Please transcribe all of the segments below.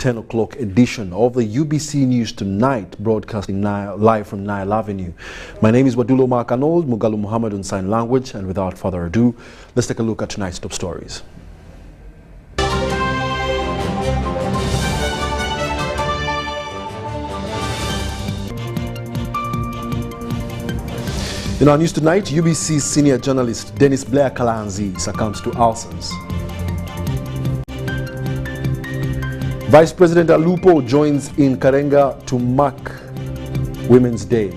10 o'clock edition of the UBC News Tonight, broadcasting live from Nile Avenue. My name is Wadulo Markanold, Mugalu Muhammad on sign language, and without further ado, let's take a look at tonight's top stories. In our news tonight, UBC senior journalist Dennis Blair Kalanzi succumbs to ulcers. Vice President Alupo joins in Karenga to mark Women's Day.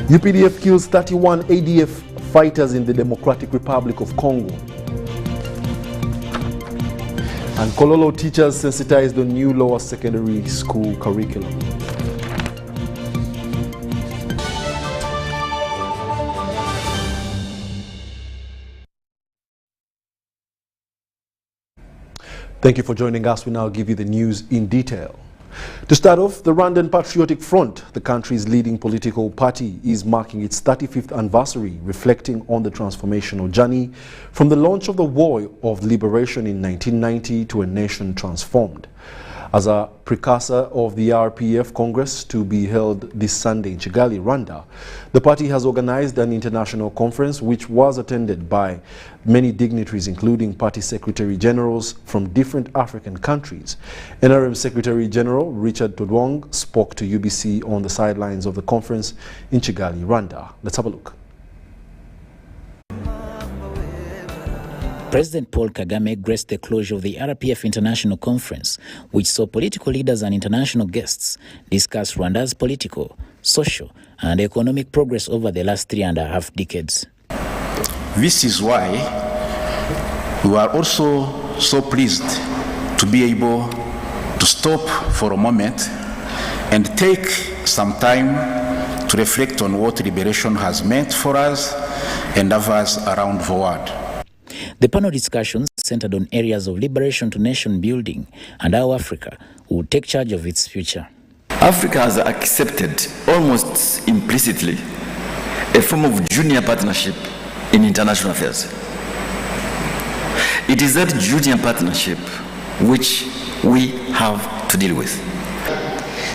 UPDF kills 31 ADF fighters in the Democratic Republic of Congo. And Kololo teachers sensitized on new lower secondary school curriculum. Thank you for joining us. We now give you the news in detail. To start off, the Rwandan Patriotic Front, the country's leading political party, is marking its 35th anniversary, reflecting on the transformational journey from the launch of the War of Liberation in 1990 to a nation transformed. As a precursor of the RPF Congress to be held this Sunday in Kigali, Rwanda, the party has organized an international conference which was attended by many dignitaries, including party secretary generals from different African countries. NRM Secretary General Richard Todwong spoke to UBC on the sidelines of the conference in Kigali, Rwanda. Let's have a look. President Paul Kagame graced the closure of the RPF International Conference, which saw political leaders and international guests discuss Rwanda's political, social, and economic progress over the last 3.5 decades. This is why we are also so pleased to be able to stop for a moment and take some time to reflect on what liberation has meant for us and others around the world. The panel discussions centered on areas of liberation to nation building and how Africa will take charge of its future. Africa has accepted almost implicitly a form of junior partnership in international affairs. It is that junior partnership which we have to deal with.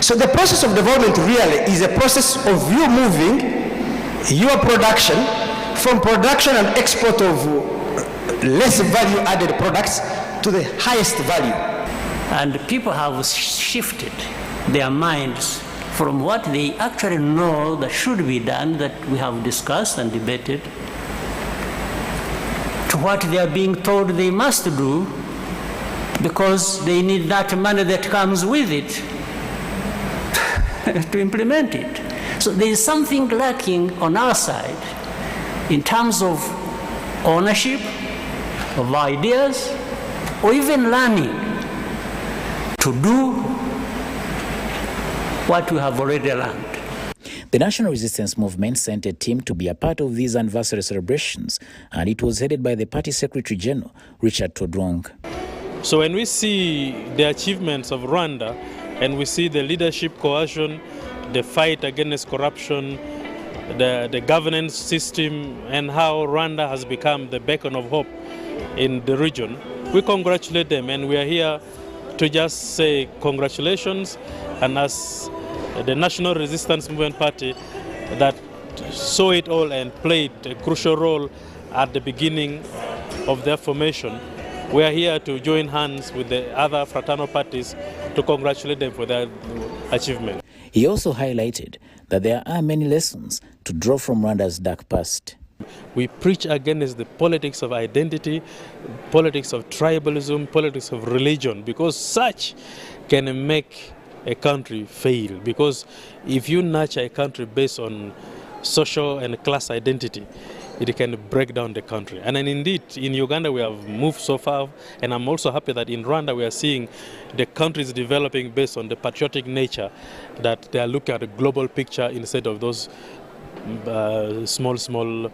So the process of development really is a process of you moving your production from production and export of less value added products to the highest value. And people have shifted their minds from what they actually know that should be done, that we have discussed and debated, to what they are being told they must do because they need that money that comes with it to implement it. So there is something lacking on our side in terms of ownership of ideas, or even learning to do what we have already learned. The National Resistance Movement sent a team to be a part of these anniversary celebrations, and it was headed by the party Secretary General, Richard Todwong. So when we see the achievements of Rwanda, and we see the leadership coercion, the fight against corruption, the governance system, and how Rwanda has become the beacon of hope in the region, we congratulate them, and we are here to just say congratulations. And as the National Resistance Movement Party that saw it all and played a crucial role at the beginning of their formation, we are here to join hands with the other fraternal parties to congratulate them for their achievement. He also highlighted that there are many lessons to draw from Rwanda's dark past. We preach against the politics of identity, politics of tribalism, politics of religion, because such can make a country fail. Because if you nurture a country based on social and class identity, it can break down the country. And then indeed, in Uganda we have moved so far, and I'm also happy that in Rwanda we are seeing the countries developing based on the patriotic nature, that they are looking at a global picture instead of those small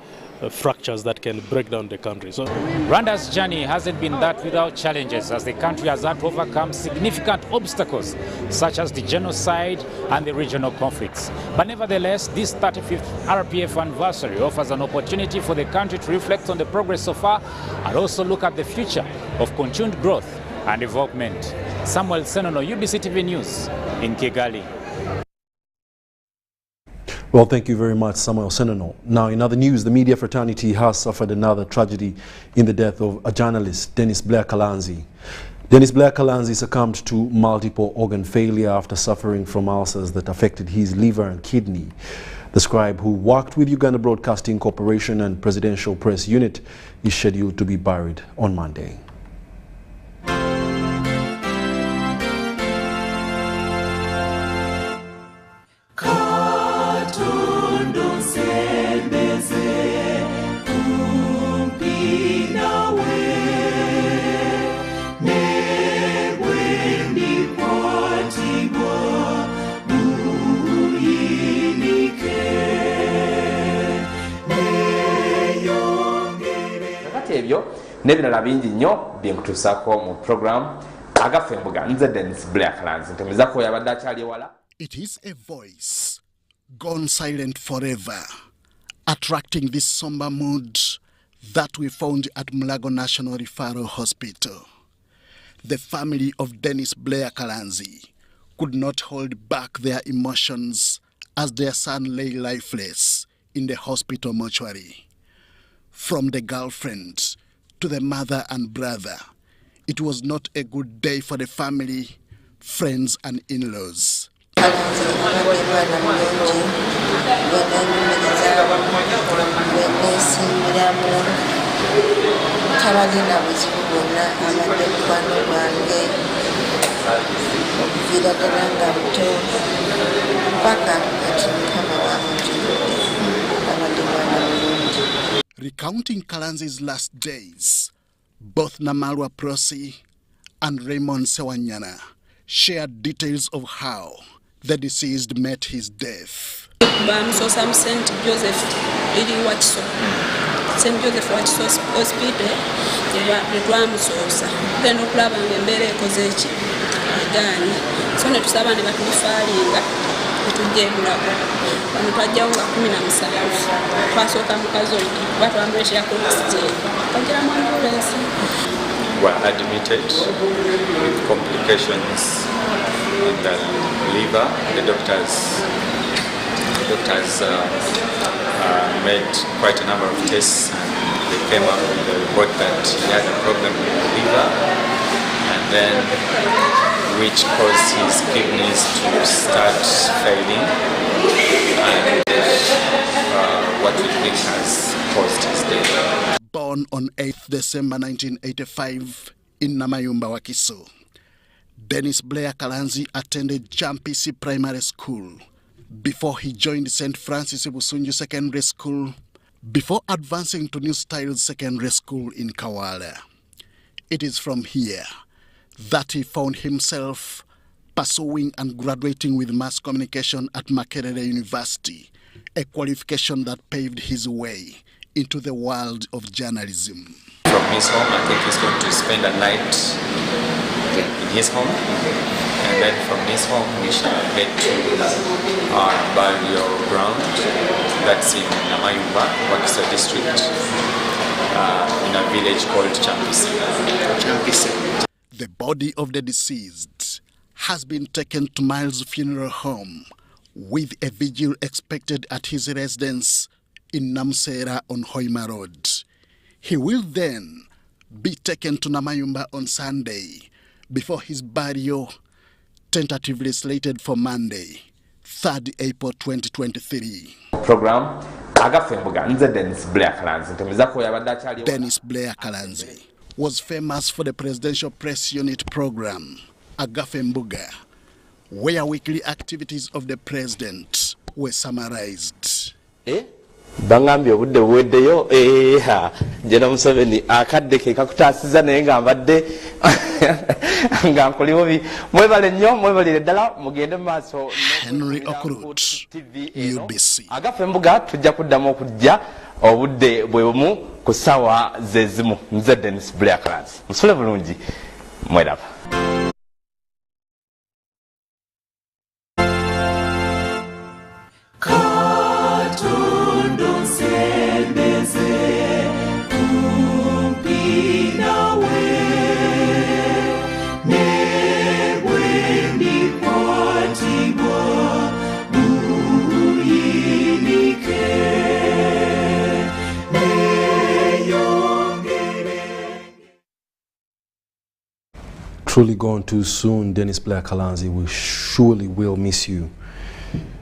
fractures that can break down the country. So Rwanda's journey hasn't been that without challenges, as the country has had to overcome significant obstacles such as the genocide and the regional conflicts. But nevertheless, this 35th RPF anniversary offers an opportunity for the country to reflect on the progress so far and also look at the future of continued growth and development. Samuel Senono, UBC TV News in Kigali. Well, thank you very much, Samuel Senono. Now, in other news, the media fraternity has suffered another tragedy in the death of a journalist, Dennis Blair Kalanzi. Dennis Blair Kalanzi succumbed to multiple organ failure after suffering from ulcers that affected his liver and kidney. The scribe, who worked with Uganda Broadcasting Corporation and Presidential Press Unit, is scheduled to be buried on Monday. Nebirala bingi nnyo byenkutuusaako mu program agafa embuga nze Dennis Blair Kalanzi ntemeza ko yabadde akyali ewala. It is a voice gone silent forever, attracting this somber mood that we found at Mulago National Referral Hospital. The family of Dennis Blair Kalanzi could not hold back their emotions as their son lay lifeless in the hospital mortuary. From the girlfriend to the mother and brother, it was not a good day for the family, friends and in-laws. Recounting Kalanzi's last days, both Namalwa Prosi and Raymond Sewanyana shared details of how the deceased met his death. St. Joseph Hospital, then okulaba ng'embeera ekoze eki agaanye so ne tusaba ne batufaalinga netujja ebulako wano twajjawo nga 17 twasooka mukazi oyo batwambuleeterako oxygen twajjiramu ambulensi. Were admitted with complications in the liver. The doctors made quite a number of tests and they came up with the report that he had a problem with the liver, and then which caused his kidneys to start failing, and what we think has caused his death. Born on 8th December 1985 in Namayumba, Wakiso, Dennis Blair Kalanzi attended Champisi Primary School before he joined St. Francis Busunju Secondary School before advancing to New Styles Secondary School in Kawala. It is from here that he found himself pursuing and graduating with mass communication at Makerere University, a qualification that paved his way into the world of journalism. From his home, I think he's going to spend a night in his home, and then from his home we shall head to our burial ground that's in Namayumba, Wakiso district, in a village called Champisi. The body of the deceased has been taken to Miles' funeral home with a vigil expected at his residence in Namsera on Hoima Road. He will then be taken to Namayumba on Sunday before his burial, tentatively slated for Monday, 3rd April 2023. Program agafembuga nze Dennis Blair Kalanzi ntemeza ko yabadde akyali. Dennis Blair Kalanzi was famous for the Presidential Press Unit program Agafembuga, where weekly activities of the president were summarized. Bangambye obudde buweddeyo njena Museveni akadde ke kakutaasiza naye nga mbadde nga nkuliwo mwebale nnyo mwebalire ddala mugende mu maaso. Henry Okurut, UBC. Agafembuga tujja kuddamu okujja obudde bwe bumu ku ssaawa zezimu. Nze Dennis Blacklands. Musule bulungi. Mweraba. Truly gone too soon, Dennis Blacklands. We surely will miss you.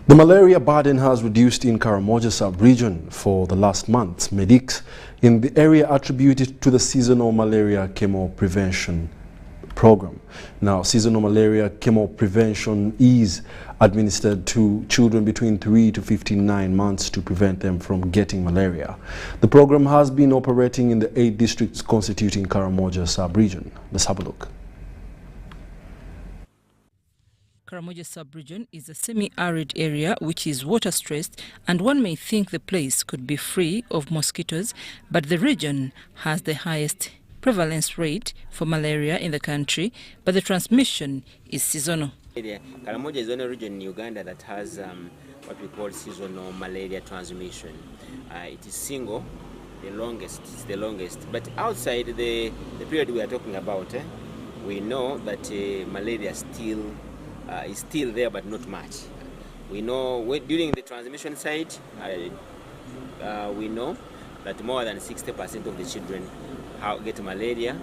The malaria burden has reduced in Karamoja sub-region for the last month. Medics in the area attributed to the seasonal malaria chemo prevention program. Now, seasonal malaria chemo prevention is administered to children between 3 to 59 months to prevent them from getting malaria. The program has been operating in the 8 districts constituting Karamoja sub-region. Let's have a look. Karamoja sub-region is a semi-arid area which is water-stressed, and one may think the place could be free of mosquitoes, but the region has the highest prevalence rate for malaria in the country, but the transmission is seasonal. Karamoja is the only region in Uganda that has what we call seasonal malaria transmission. It is single, it's the longest. But outside the period we are talking about, we know that malaria is still there, but not much. We know during the transmission side, we know that more than 60% of the children get malaria,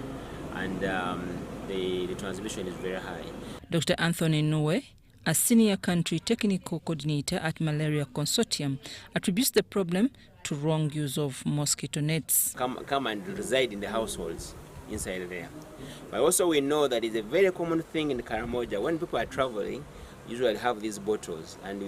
and the transmission is very high. Dr. Anthony Noe, a senior country technical coordinator at Malaria Consortium, attributes the problem to wrong use of mosquito nets. Come and reside in the households inside there. But also we know that it's a very common thing in Karamoja. When people are traveling, usually have these bottles, and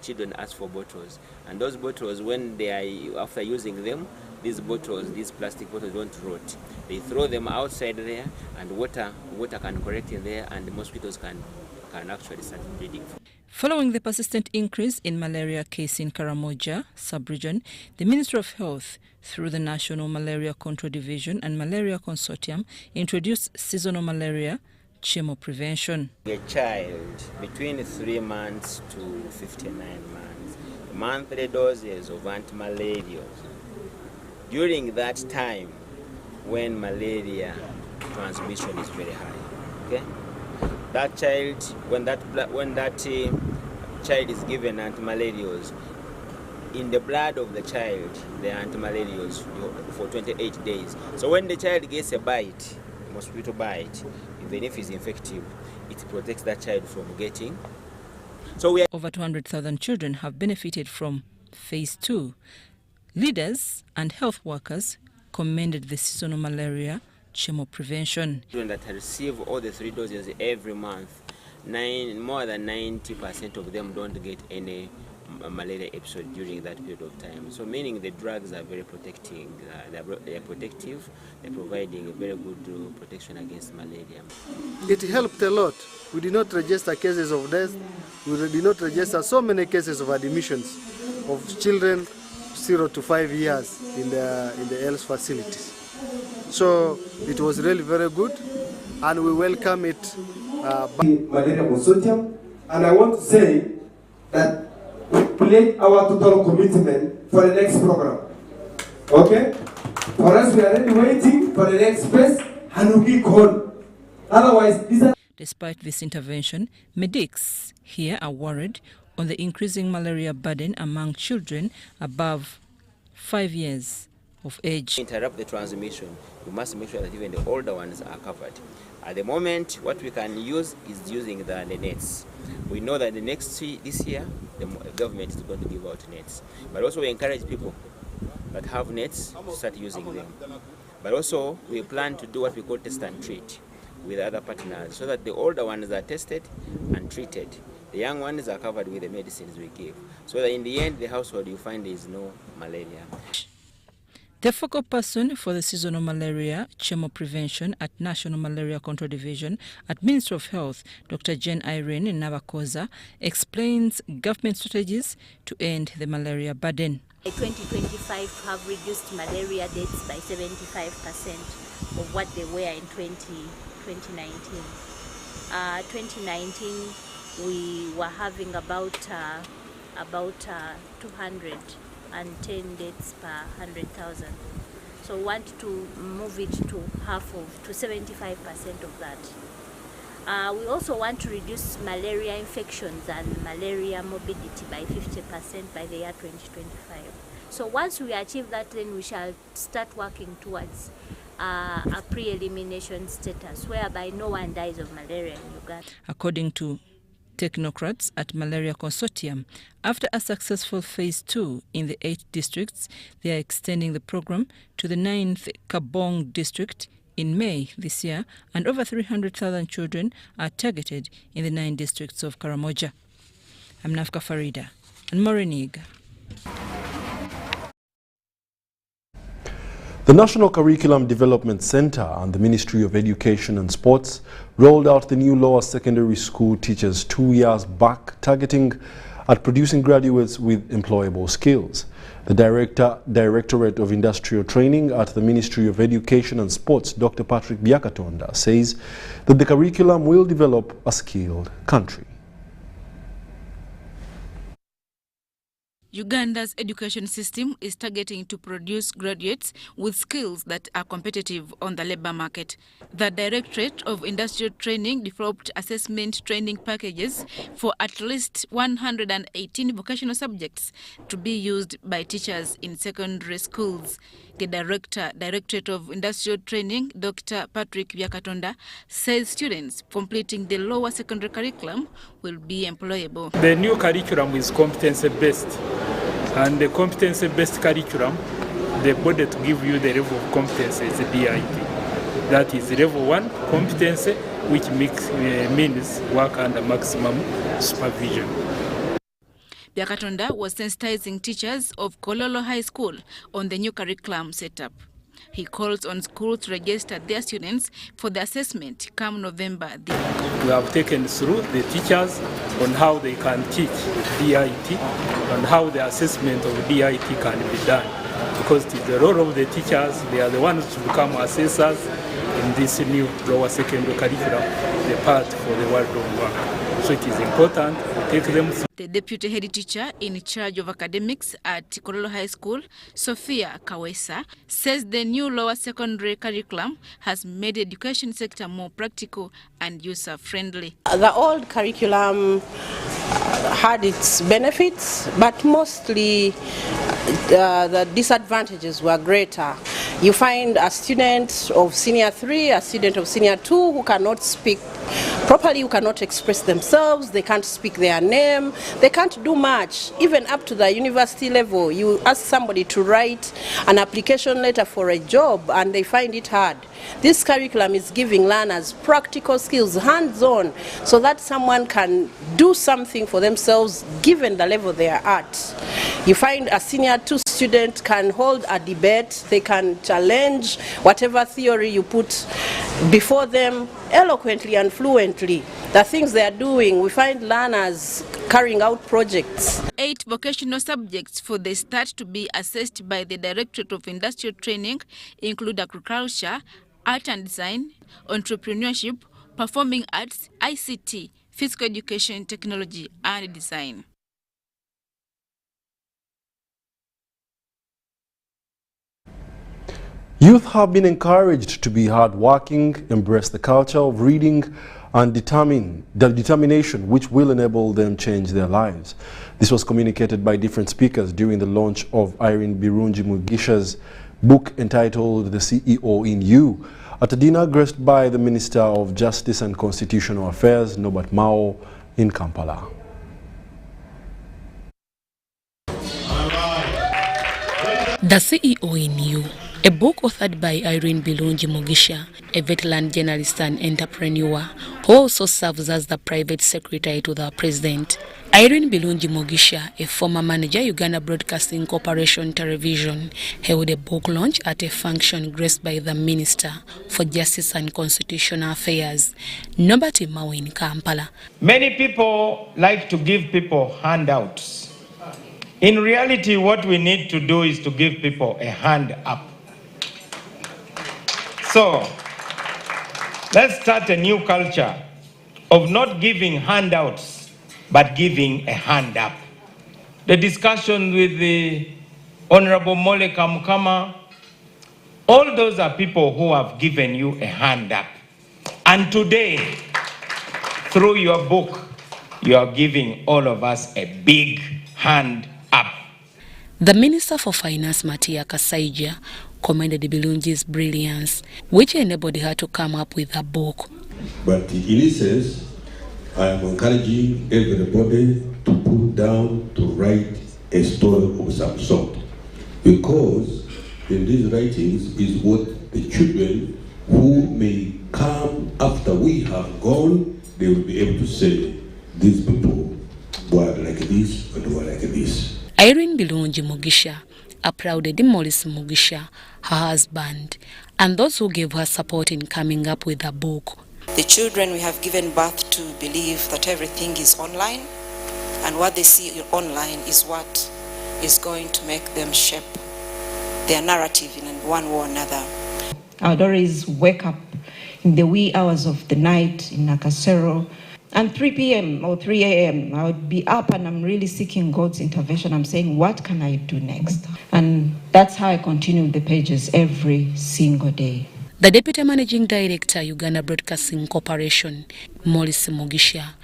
children ask for bottles. And those bottles, when they are, after using them, these plastic bottles don't rot. They throw them outside there, and water can collect in there, and the mosquitoes can actually start breeding. Following the persistent increase in malaria cases in Karamoja sub-region, the Ministry of Health, through the National Malaria Control Division and Malaria Consortium, introduced seasonal malaria chemo prevention. A child between 3 months to 59 months, monthly doses of anti-malaria. During that time, when malaria transmission is very high, okay? That child, when that child is given anti-malarials, in the blood of the child, the anti-malarials for 28 days. So when the child gets a bite, mosquito bite, even if it's infective, it protects that child from getting. So over 200,000 children have benefited from phase 2. Leaders and health workers commended the seasonal malaria chemo prevention. Children that receive all the 3 doses every month, more than 90% of them don't get any malaria episode during that period of time. So meaning the drugs are very protecting, they are protective, they're providing a very good protection against malaria. It helped a lot. We did not register cases of death, we did not register so many cases of admissions of children 0 to 5 years in the health facilities. So it was really very good, and we welcome it. Malaria Consortium, and I want to say that we pledge our total commitment for the next program. Okay? For us, we are already waiting for the next phase, and we call. Otherwise, Despite this intervention, medics here are worried on the increasing malaria burden among children above 5 years of age. Interrupt the transmission. We must make sure that even the older ones are covered. At the moment, what we can use is using the nets. We know that this year, the government is going to give out nets. But also we encourage people that have nets to start using them. But also we plan to do what we call test and treat with other partners, so that the older ones are tested and treated. The young ones are covered with the medicines we give. So that in the end, the household, you find there is no malaria. The focal person for the seasonal malaria chemo prevention at National Malaria Control Division at Ministry of Health, Dr. Jane Irene Navakoza, explains government strategies to end the malaria burden. By 2025 have reduced malaria deaths by 75% of what they were in 2019. 2019 we were having about 210 deaths per 100,000. So we want to move it to 75% of that. We also want to reduce malaria infections and malaria morbidity by 50% by the year 2025. So once we achieve that, then we shall start working towards a pre-elimination status whereby no one dies of malaria in Uganda. According to technocrats at Malaria Consortium, after a successful phase 2 in the 8 districts, they are extending the program to the 9th Kabong district in May this year, and over 300,000 children are targeted in the 9 districts of Karamoja. I'm Nafka Farida and Moriniga. The National Curriculum Development Center and the Ministry of Education and Sports rolled out the new lower secondary school teachers 2 years back, targeting at producing graduates with employable skills. The Directorate of Industrial Training at the Ministry of Education and Sports, Dr. Patrick Byakatonda, says that the curriculum will develop a skilled country. Uganda's education system is targeting to produce graduates with skills that are competitive on the labor market. The Directorate of Industrial Training developed assessment training packages for at least 118 vocational subjects to be used by teachers in secondary schools. The Directorate of Industrial Training, Dr. Patrick Byakatonda, says students completing the lower secondary curriculum will be employable. The new curriculum is competency-based, and the competency-based curriculum, the body to give you the level of competency is the DIT. That is level 1 competency, which means work under maximum supervision. Byakatonda was sensitizing teachers of Kololo High School on the new curriculum setup. He calls on schools to register their students for the assessment come November. We have taken through the teachers on how they can teach DIT and how the assessment of DIT can be done. Because it is the role of the teachers, they are the ones to become assessors in this new lower secondary curriculum, the part for the world of work. So it is important to take them through. The deputy head teacher in charge of academics at Kololo High School, Sophia Kawesa, says the new lower secondary curriculum has made the education sector more practical and user-friendly. The old curriculum had its benefits, but mostly the disadvantages were greater. You find a student of senior 3, a student of senior 2 who cannot speak properly, who cannot express themselves, they can't speak their name, they can't do much. Even up to the university level, you ask somebody to write an application letter for a job and they find it hard. This curriculum is giving learners practical skills, hands-on, so that someone can do something for themselves given the level they are at. You find a senior 2 student can hold a debate, they can challenge whatever theory you put before them eloquently and fluently. The things they are doing, we find learners carrying out projects. 8 vocational subjects for the start to be assessed by the Directorate of Industrial Training include agriculture, art and design, entrepreneurship, performing arts, ICT, physical education, technology, and design. Youth have been encouraged to be hardworking, embrace the culture of reading, and determination which will enable them change their lives. This was communicated by different speakers during the launch of Irene Birungi Mugisha's book entitled The CEO in You, at a dinner graced by the Minister of Justice and Constitutional Affairs, Norbert Mao, in Kampala. The CEO in You A book authored by Irene Bilungi Mugisha, a veteran journalist and entrepreneur, who also serves as the private secretary to the president. Irene Bilungi Mugisha, a former manager, Uganda Broadcasting Corporation Television, held a book launch at a function graced by the Minister for Justice and Constitutional Affairs, Nobati Mao in Kampala. Many people like to give people handouts. In reality, what we need to do is to give people a hand up. So, let's start a new culture of not giving handouts, but giving a hand up. The discussion with the Honorable Mole Kamukama, all those are people who have given you a hand up. And today, through your book, you are giving all of us a big hand up. The Minister for Finance, Matia Kasaija, commended Bilungi's brilliance, which enabled her to come up with a book. But in essence, I am encouraging everybody to put down, to write a story of some sort. Because in these writings is what the children who may come after we have gone, they will be able to say, these people were like this and were like this. Irene Bilungi Mugisha applauded Maurice Mugisha, her husband, and those who gave her support in coming up with a book. The children we have given birth to believe that everything is online, and what they see online is what is going to make them shape their narrative in one way or another. I would always wake up in the wee hours of the night in Nakasero, and 3 p.m. or 3 a.m. I would be up and I'm really seeking God's intervention. I'm saying, what can I do next? And that's how I continue the pages every single day. The Deputy Managing Director, Uganda Broadcasting Corporation, Maurice Mugisha,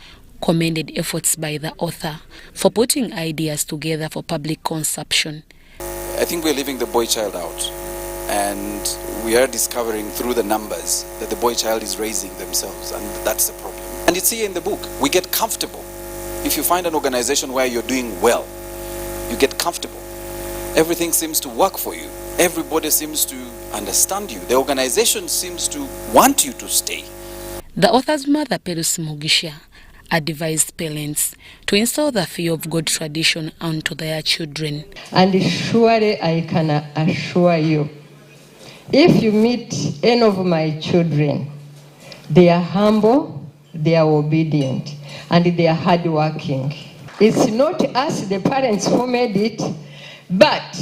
commended efforts by the author for putting ideas together for public consumption. I think we're leaving the boy child out, and we are discovering through the numbers that the boy child is raising themselves, and that's the problem. And it's here in the book. We get comfortable. If you find an organization where you're doing well, you get comfortable. Everything seems to work for you. Everybody seems to understand you. The organization seems to want you to stay. The author's mother, Perus Mugisha, advised parents to instill the fear of God tradition onto their children. And surely I can assure you, if you meet any of my children, they are humble, they are obedient, and they are hardworking. It's not us, the parents, who made it, but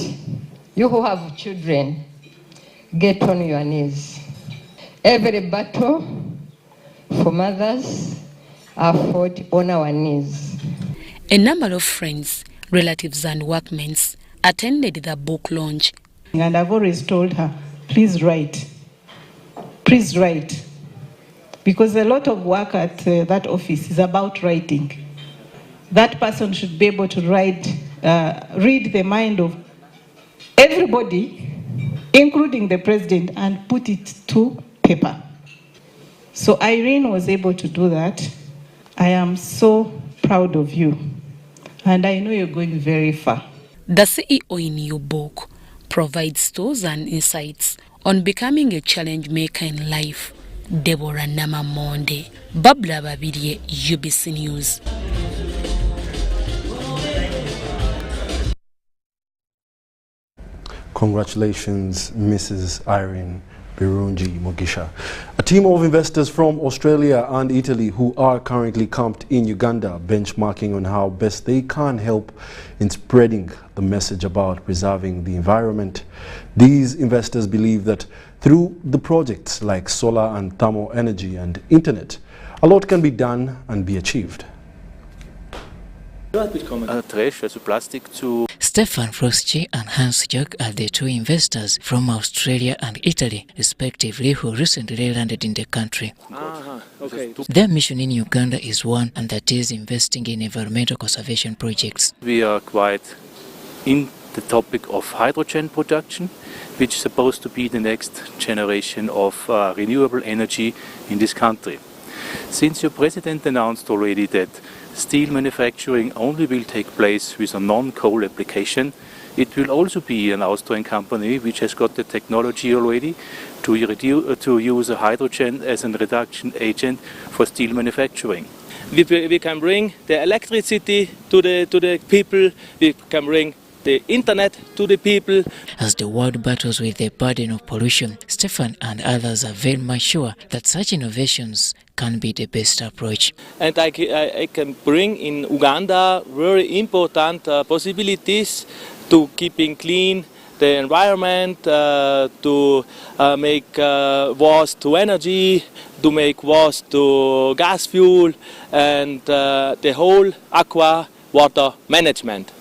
you who have children, get on your knees. Every battle for mothers are fought on our knees. A number of friends, relatives, and workmates attended the book launch. And I've always told her, please write. Please write. Because a lot of work at that office is about writing. That person should be able to read the mind of everybody, including the president, and put it to paper. So Irene was able to do that. I am so proud of you, and I know you're going very far. The CEO in your book provides tools and insights on becoming a challenge maker in life. Deborah Namamonde, Babla Babirie, UBC News. Congratulations, Mrs. Irene Bilungi Mugisha. A team of investors from Australia and Italy who are currently camped in Uganda benchmarking on how best they can help in spreading the message about preserving the environment. These investors believe that through the projects like solar and thermal energy and internet, a lot can be done and be achieved. Stefan Froschi and Hans Jörg are the two investors from Australia and Italy, respectively, who recently landed in the country. Their mission in Uganda is one, and that is investing in environmental conservation projects. We are quite in the topic of hydrogen production, which is supposed to be the next generation of renewable energy in this country. Since your president announced already that steel manufacturing only will take place with a non-coal application, It will also be an Austrian company which has got the technology already to use a hydrogen as a reduction agent for steel manufacturing. We can bring the electricity to the people, we can bring the internet to the people. As the world battles with the burden of pollution, Stefan and others are very much sure that such innovations can be the best approach. And I can bring in Uganda very important possibilities to keeping clean the environment, to make waste to energy, to make waste to gas fuel, and the whole aqua water management.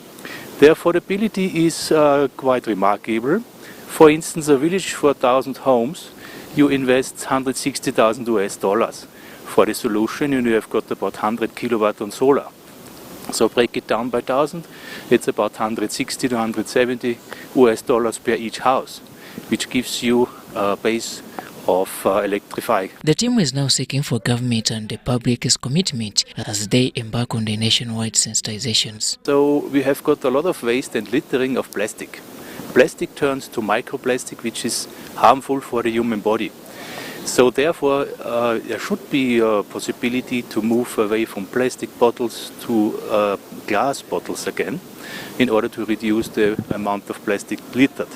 The affordability is quite remarkable. For instance, a village for 1,000 homes, you invest $160,000. For the solution, you have got about 100 kilowatt on solar. So break it down by 1,000, it's about 160 to 170 US$ per each house, which gives you a base of electrifying. The team is now seeking for government and the public's commitment as they embark on the nationwide sensitizations. So we have got a lot of waste and littering of plastic. Plastic turns to microplastic, which is harmful for the human body. So therefore, there should be a possibility to move away from plastic bottles to glass bottles again, in order to reduce the amount of plastic littered.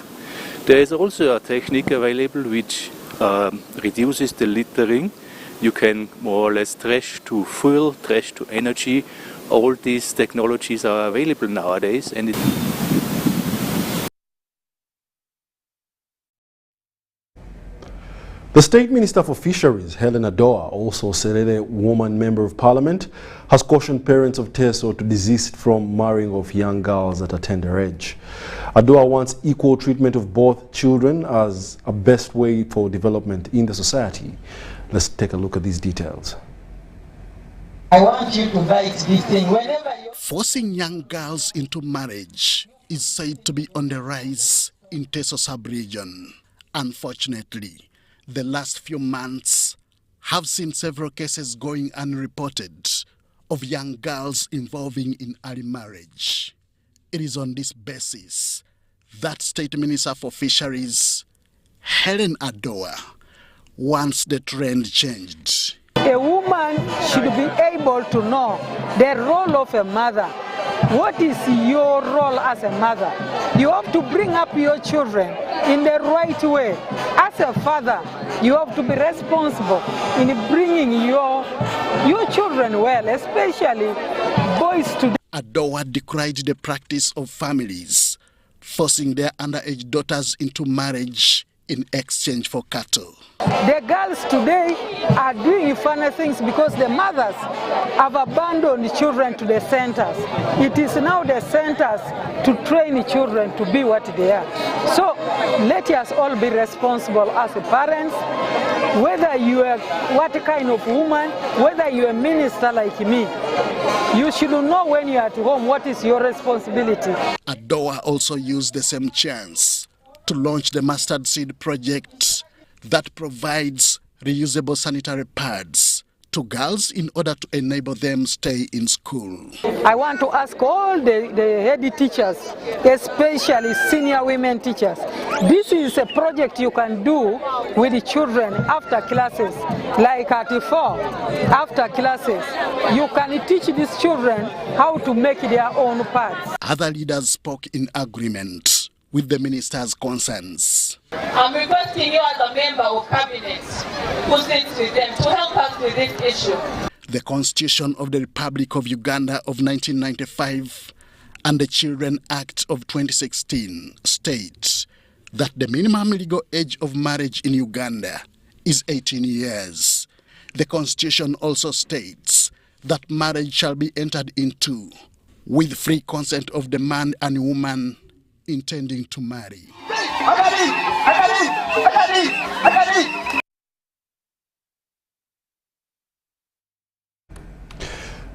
There is also a technique available which reduces the littering. You can more or less trash to fuel, trash to energy. All these technologies are available nowadays, and The State Minister for Fisheries, Helen Adoa, also said a woman member of parliament, has cautioned parents of Teso to desist from marrying of young girls at a tender age. Adoa wants equal treatment of both children as a best way for development in the society. Let's take a look at these details. I want you to write this thing whenever you... Forcing young girls into marriage is said to be on the rise in Teso sub-region. Unfortunately, the last few months have seen several cases going unreported of young girls involving in early marriage. It is on this basis that State Minister for Fisheries, Helen Adoa, wants the trend changed. A woman should be able to know the role of a mother. What is your role as a mother? You have to bring up your children in the right way. As a father, you have to be responsible in bringing your children well, especially boys today. Adoa decried the practice of families forcing their underage daughters into marriage in exchange for cattle. The girls today are doing funny things because the mothers have abandoned children to the centers. It is now the centers to train children to be what they are. So let us all be responsible as parents, whether you are what kind of woman, whether you are a minister like me. You should know when you are at home what is your responsibility. Adoa also used the same chance to launch the mustard seed project that provides reusable sanitary pads to girls in order to enable them stay in school. I want to ask all the head teachers, especially senior women teachers, this is a project you can do with the children after classes, like at 4, after classes. You can teach these children how to make their own pads. Other leaders spoke in agreement with the minister's concerns. I'm requesting you as a member of cabinet who sits with them to help us with this issue. The Constitution of the Republic of Uganda of 1995 and the Children Act of 2016 states that the minimum legal age of marriage in Uganda is 18 years. The Constitution also states that marriage shall be entered into with free consent of the man and woman intending to marry.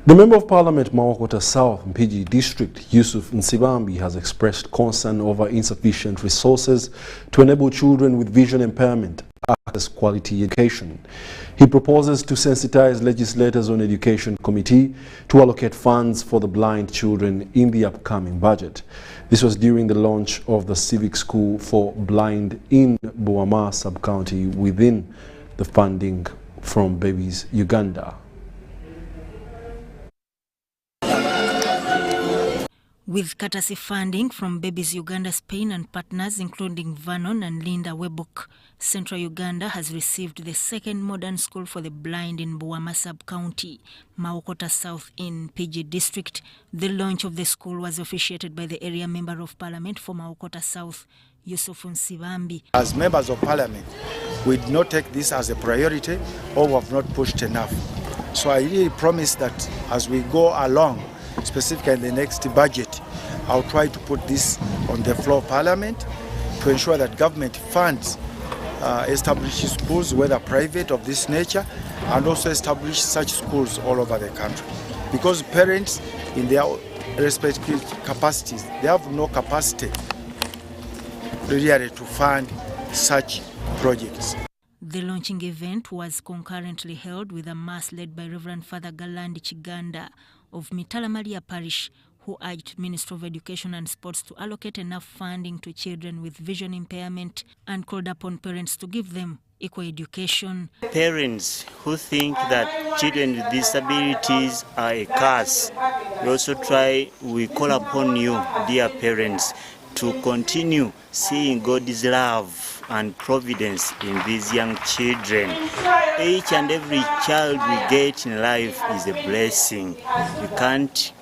The Member of Parliament Mawakota South Mpigi District, Yusuf Nsibambi, has expressed concern over insufficient resources to enable children with vision impairment access quality education. He proposes to sensitize legislators on Education Committee to allocate funds for the blind children in the upcoming budget. This was during the launch of the Civic School for Blind in Buama sub-county within the funding from Babies Uganda. With courtesy funding from Babies Uganda, Spain and partners including Vernon and Linda Webbock, Central Uganda has received the second modern school for the blind in Buama sub-county, Maokota South in PG district. The launch of the school was officiated by the area member of parliament for Maokota South, Yusuf Nsibambi. As members of parliament, we did not take this as a priority or we have not pushed enough. So I really promise that as we go along, specifically in the next budget, I'll try to put this on the floor of Parliament to ensure that government funds establish schools, whether private of this nature, and also establish such schools all over the country. Because parents, in their respective capacities, they have no capacity really to fund such projects. The launching event was concurrently held with a mass led by Reverend Father Galandi Chiganda of Mitala Maria Parish, who urged Minister of Education and Sports to allocate enough funding to children with vision impairment and called upon parents to give them equal education. Parents who think that children with disabilities are a curse, we call upon you, dear parents, to continue seeing God's love and providence in these young children. Each and every child we get in life is a blessing. We can't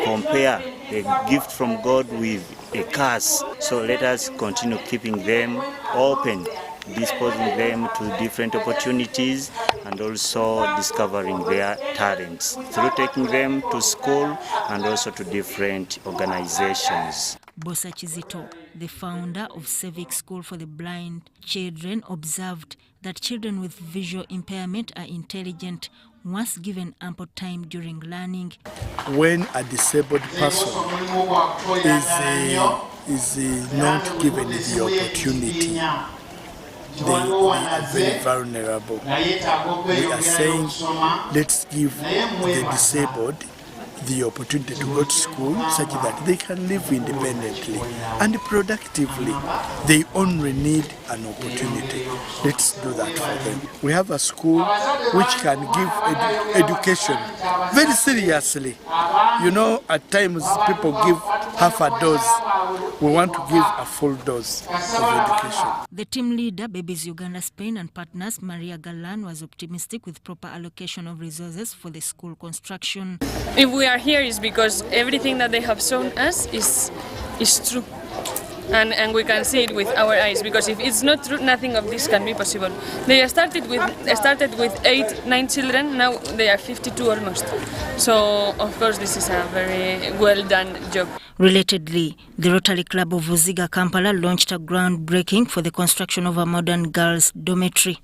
compare a gift from God with a curse. So let us continue keeping them open, disposing them to different opportunities and also discovering their talents through taking them to school and also to different organizations. Bosa Chizito, the founder of Civic School for the Blind Children, observed that children with visual impairment are intelligent once given ample time during learning. When a disabled person is not given the opportunity, they are very vulnerable. We are saying, let's give the disabled the opportunity to go to school such that they can live independently and productively. They only need an opportunity. Let's do that for them. We have a school which can give education very seriously. You know, at times people give half a dose. We want to give a full dose of education. The team leader, Babies Uganda, Spain and partners, Maria Galan, was optimistic with proper allocation of resources for the school construction. If we are here is because everything that they have shown us is true. And we can see it with our eyes, because if it's not true, nothing of this can be possible. They started with 8-9 children, now they are 52 almost. So of course this is a very well done job. Relatedly, the Rotary Club of Vuziga, Kampala launched a groundbreaking for the construction of a modern girls' dormitory.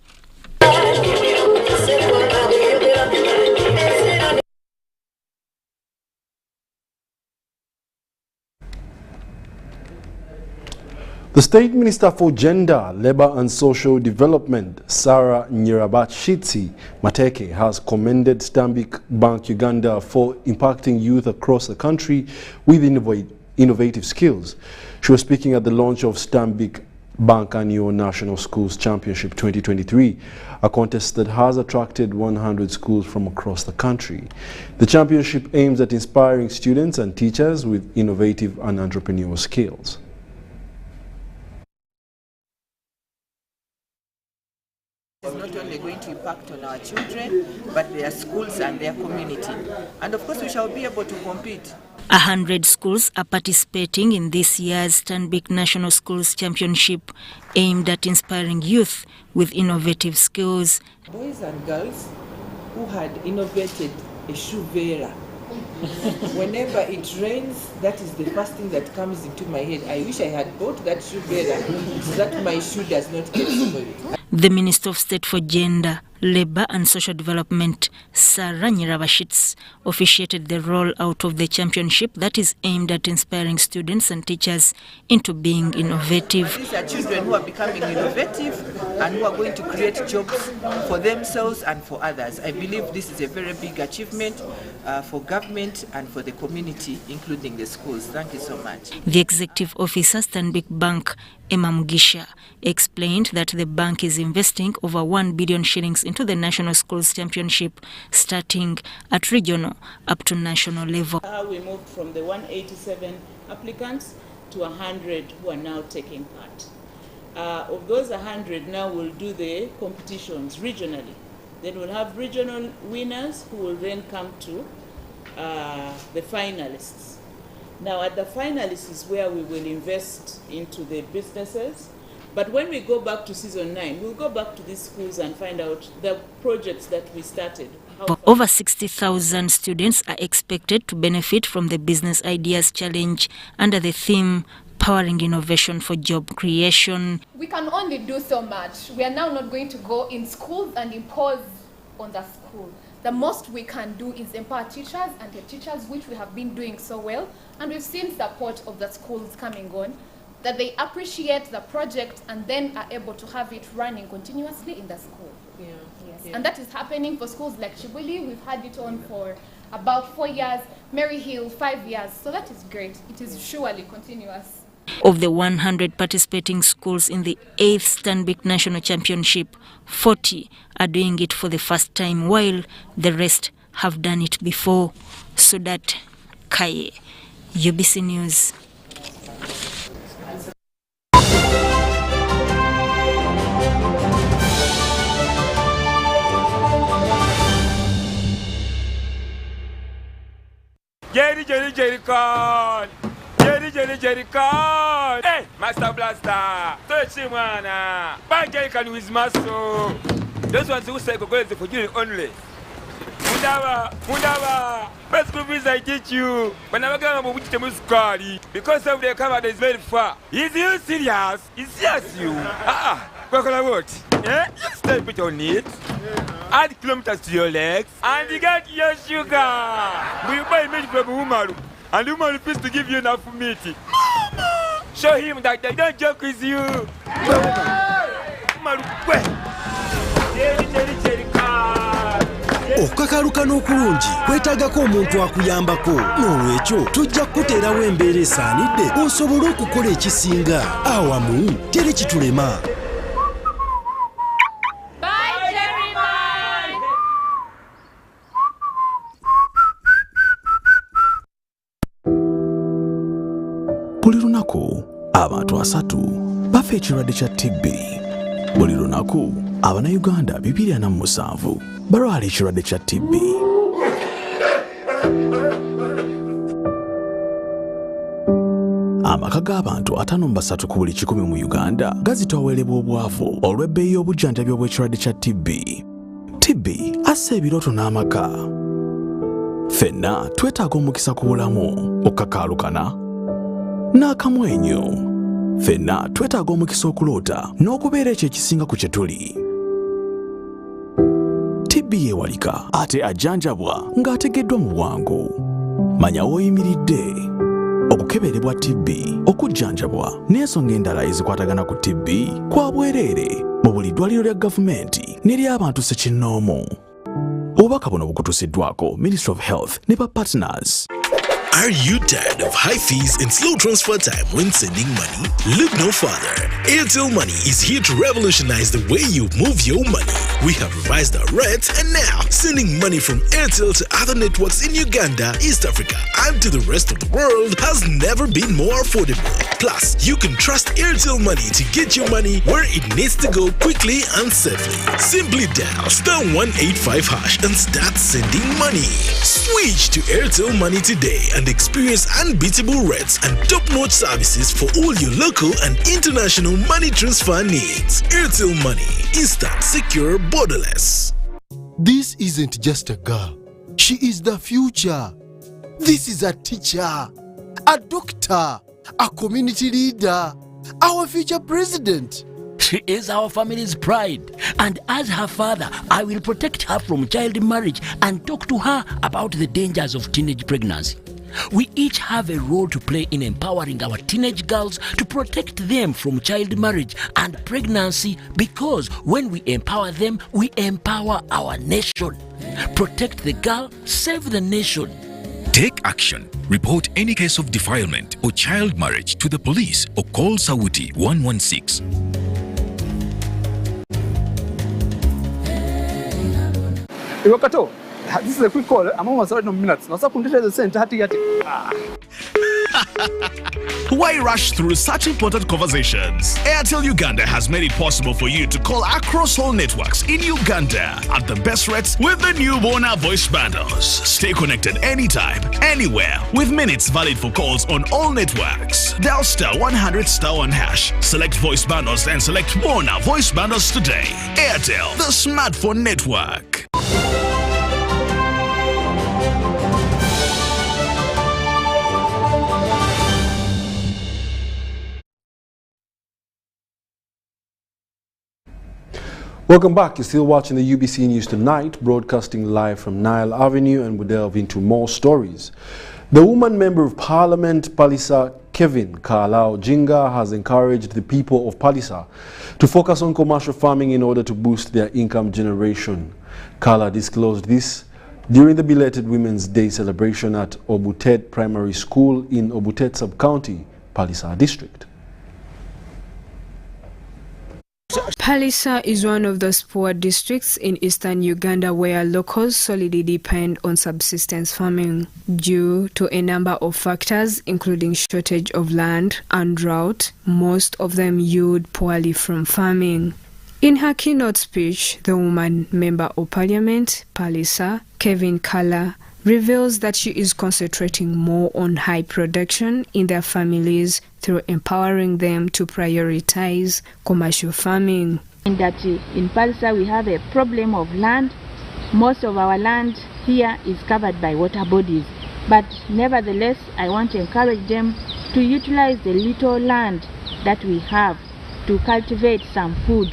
The State Minister for Gender, Labour and Social Development, Sarah Nyirabashitsi Mateke, has commended Stanbic Bank Uganda for impacting youth across the country with innovative skills. She was speaking at the launch of Stanbic Bank Annual National Schools Championship 2023, a contest that has attracted 100 schools from across the country. The championship aims at inspiring students and teachers with innovative and entrepreneurial skills. It's not only going to impact on our children, but their schools and their community. And of course we shall be able to compete. 100 schools are participating in this year's Stanbic National Schools Championship, aimed at inspiring youth with innovative skills. Boys and girls who had innovated a shoe vera. Whenever it rains, that is the first thing that comes into my head. I wish I had bought that shoe vera so that my shoe does not get spoiled. The Minister of State for Gender, Labour and Social Development, Sarah Nyirabashits, officiated the rollout of the championship that is aimed at inspiring students and teachers into being innovative. These are children who are becoming innovative and who are going to create jobs for themselves and for others. I believe this is a very big achievement for government and for the community, including the schools. Thank you so much. The executive officer, Stanbic Bank, Emma Mugisha, explained that the bank is investing over 1 billion shillings into the National Schools Championship, starting at regional up to national level. We moved from the 187 applicants to 100 who are now taking part. Of those 100 now will do the competitions regionally. Then we'll have regional winners who will then come to the finalists. Now at the finalists is where we will invest into the businesses. But when we go back to season 9, we'll go back to these schools and find out the projects that we started. Over 60,000 students are expected to benefit from the Business Ideas Challenge under the theme Powering Innovation for Job Creation. We can only do so much. We are now not going to go in schools and impose on the school. The most we can do is empower teachers and the teachers, which we have been doing so well. And we've seen support of the schools coming on, that they appreciate the project and then are able to have it running continuously in the school. Yeah. Yes. Yeah. And that is happening for schools like Chibuli. We've had it on for about 4 years, Mary Hill 5 years. So that is great. It is surely continuous. Of the 100 participating schools in the 8th Stanbic National Championship, 40 are doing it for the first time, while the rest have done it before. Sudat Kaye, UBC News. Jerry con. Jerry con. Hey, Master Blaster. Touch him, man. Bang Jerry con with muscle. Those ones who say go for you only. Mundava. First group is I teach you. But never come with the muscari. Because of the camera is very far. Is you serious? Is yes you. What? Yeah? You step it on it. Add kilometers to your legs. And you get your sugar. We buy meat from Umaru. And Umaru refused to give you enough meat. Show him that they don't joke with you. Umaru, okukakaluka n'okulungi kwetaagako omuntu akuyambako n'olwekyo tujja kukuteerawo embeera esaanidde osobole okukola ekisinga awamu teri kitulema. Buli lunaku abantu 3 bafa ekirwadde kya TB. Buli lunaku Abannayuganda 247 balwala ekirwadde kya TB. Amaka g'abantu 53 ku buli 100 mu Uganda gazitowerebwa obwavu olw'ebbeeyi y'obujjanjabi obw'ekirwadde kya TB. TB assa ebirooto n'amaka. Ffenna twetaaga omukisa ku bulamu okukakaalukana n'akamwenyo. Ffenna twetaaga omukisa okuloota n'okubeera ekyo ekisinga ku kye tuli. TB yeewalika ate ajjanjabwa ng'ategeddwa mu bwangu. Manya w'oyimiridde. Okukeberebwa TB, okujjanjabwa n'ensonga endala ezikwatagana ku TB kwa bwereere mu buli ddwaliro lya gavumenti n'ery'abantu ssekinnoomu. Obubaka buno bukutuusiddwako Ministry of Health ne ba partners. Are you tired of high fees and slow transfer time when sending money? Look no further. Airtel Money is here to revolutionize the way you move your money. We have revised our rates, and now sending money from Airtel to other networks in Uganda, East Africa, and to the rest of the world has never been more affordable. Plus, you can trust Airtel Money to get your money where it needs to go quickly and safely. Simply dial *185# and start sending money. Switch to Airtel Money today and experience unbeatable rates and top-notch services for all your local and international money transfer needs. Airtel Money. Instant, secure, borderless. This isn't just a girl. She is the future. This is a teacher, a doctor, a community leader, our future president. She is our family's pride, and as her father, I will protect her from child marriage and talk to her about the dangers of teenage pregnancy. We each have a role to play in empowering our teenage girls to protect them from child marriage and pregnancy, because when we empower them, we empower our nation. Protect the girl, save the nation. Take action. Report any case of defilement or child marriage to the police or call Sauti 116. Iwakato, this is a quick call. I'm almost out of minutes. Now, the center. Why rush through such important conversations? Airtel Uganda has made it possible for you to call across all networks in Uganda at the best rates with the new Bona voice bundles. Stay connected anytime, anywhere, with minutes valid for calls on all networks. Dial *100*1#. Select voice bundles and select Bona voice bundles today. Airtel, the smartphone network. Welcome back. You're still watching the UBC News Tonight, broadcasting live from Nile Avenue, and we delve into more stories. The woman member of Parliament, Palisa Kevin Kalao Jinga, has encouraged the people of Palisa to focus on commercial farming in order to boost their income generation. Kala disclosed this during the belated Women's Day celebration at Obutet Primary School in Obutet Sub-County, Palisa District. Palisa is one of those poor districts in eastern Uganda where locals solely depend on subsistence farming due to a number of factors, including shortage of land and drought. Most of them yield poorly from farming. In her keynote speech, the woman member of parliament, Palisa, Kevin Kala, reveals that she is concentrating more on high production in their families through empowering them to prioritize commercial farming. In Palisa we have a problem of land. Most of our land here is covered by water bodies, but nevertheless I want to encourage them to utilize the little land that we have to cultivate some food,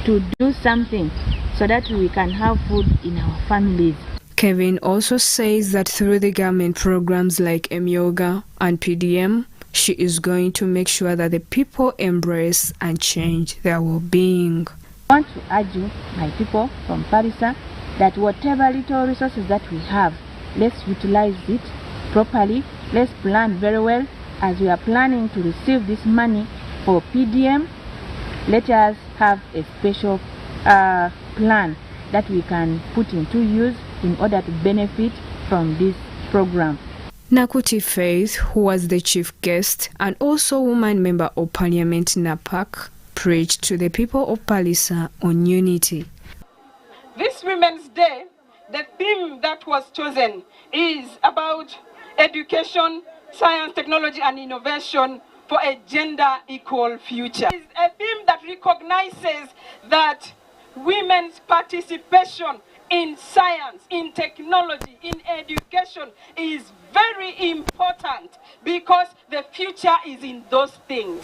to do something so that we can have food in our families. Kevin also says that through the government programs like Emyoga and PDM, she is going to make sure that the people embrace and change their well-being. I want to urge you, my people from Palisa, that whatever little resources that we have, let's utilize it properly. Let's plan very well. As we are planning to receive this money for PDM, let us have a special plan that we can put into use in order to benefit from this program. Nakuti Faith, who was the chief guest and also woman member of Parliament Napak, preached to the people of Palisa on unity. This Women's Day, the theme that was chosen is about education, science, technology and innovation for a gender equal future. It's a theme that recognizes that women's participation in science, in technology, in education is very important because the future is in those things.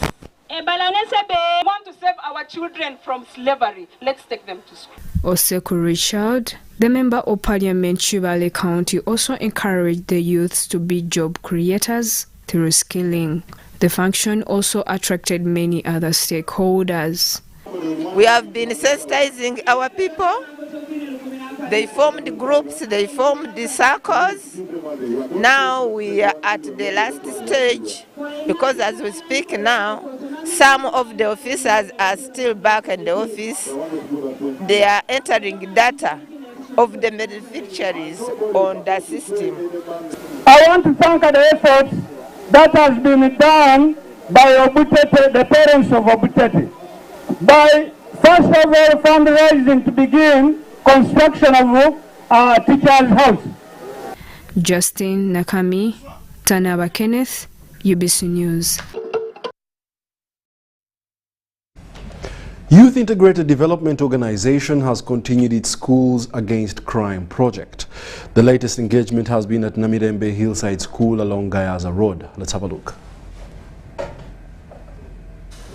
We want to save our children from slavery. Let's take them to school. Oseku Richard, the member of Parliament Chivale County, also encouraged the youths to be job creators through skilling. The function also attracted many other stakeholders. We have been sensitizing our people. They formed groups, they formed the circles. Now we are at the last stage because as we speak now, some of the officers are still back in the office. They are entering data of the beneficiaries on the system. I want to thank the efforts that has been done by Obutete, the parents of Obutete, by first of all fundraising to begin construction of teacher's house. Justin Nakami, Tanaba Kenneth, UBC News. Youth Integrated Development Organization has continued its Schools Against Crime project. The latest engagement has been at Namirembe Hillside School along Gayaza Road. Let's have a look.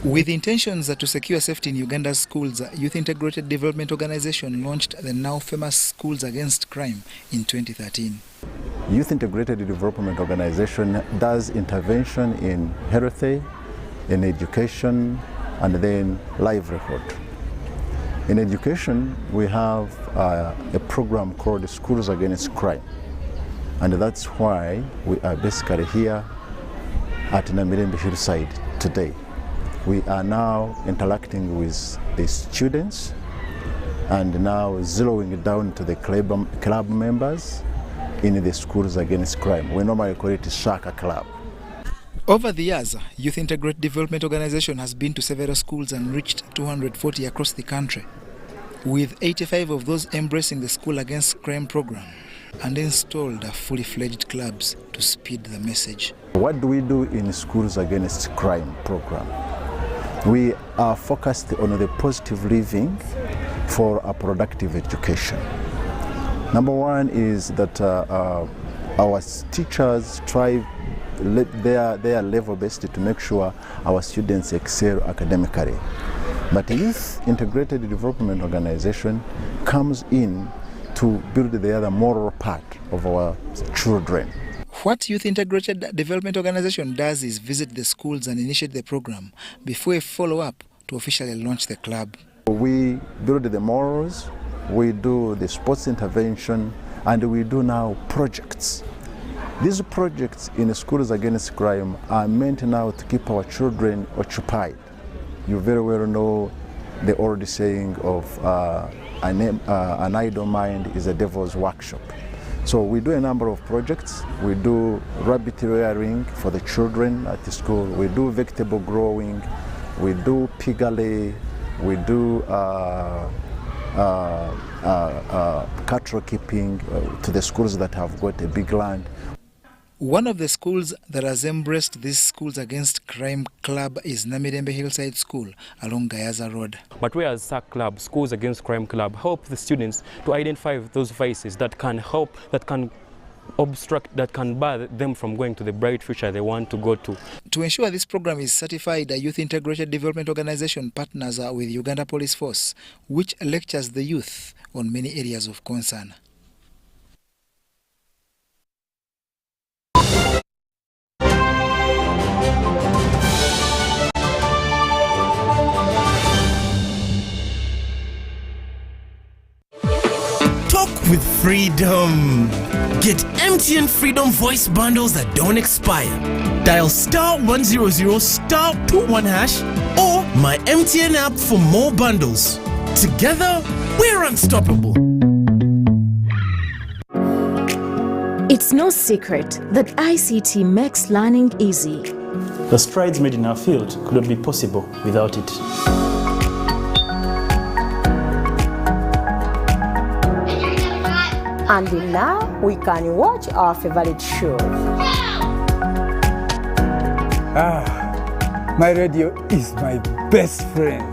With intentions to secure safety in Uganda's schools, Youth Integrated Development Organization launched the now famous Schools Against Crime in 2013. Youth Integrated Development Organization does intervention in health, in education, and then livelihood. In education, we have a program called Schools Against Crime, and that's why we are basically here at Namirembe Hillside today. We are now interacting with the students and now zeroing down to the club members in the Schools Against Crime. We normally call it Shaka Club. Over the years, Youth Integrated Development Organization has been to several schools and reached 240 across the country, with 85 of those embracing the School Against Crime program, and installed fully fledged clubs to speed the message. What do we do in Schools Against Crime program? We are focused on the positive living for a productive education. Number one is that our teachers try their level best to make sure our students excel academically. But Youth Integrated Development Organization comes in to build the other moral part of our children. What Youth Integrated Development Organization does is visit the schools and initiate the program before a follow-up to officially launch the club. We build the morals, we do the sports intervention, and we do now projects. These projects in Schools Against Crime are meant now to keep our children occupied. You very well know the old saying of an idle mind is a devil's workshop. So we do a number of projects. We do rabbit rearing for the children at the school. We do vegetable growing. We do piggery. We do cattle keeping to the schools that have got a big land. One of the schools that has embraced this Schools Against Crime club is Namirembe Hillside School along Gayaza Road. But we as SAC Club, Schools Against Crime Club, help the students to identify those vices that can help, that can obstruct, that can bar them from going to the bright future they want to go to. To ensure this program is certified, a Youth Integrated Development Organization partners with Uganda Police Force, which lectures the youth on many areas of concern. With freedom. Get MTN Freedom voice bundles that don't expire. Dial *100 *21# or my MTN app for more bundles. Together, we're unstoppable. It's no secret that ICT makes learning easy. The strides made in our field could not be possible without it. And now we can watch our favorite shows. My radio is my best friend.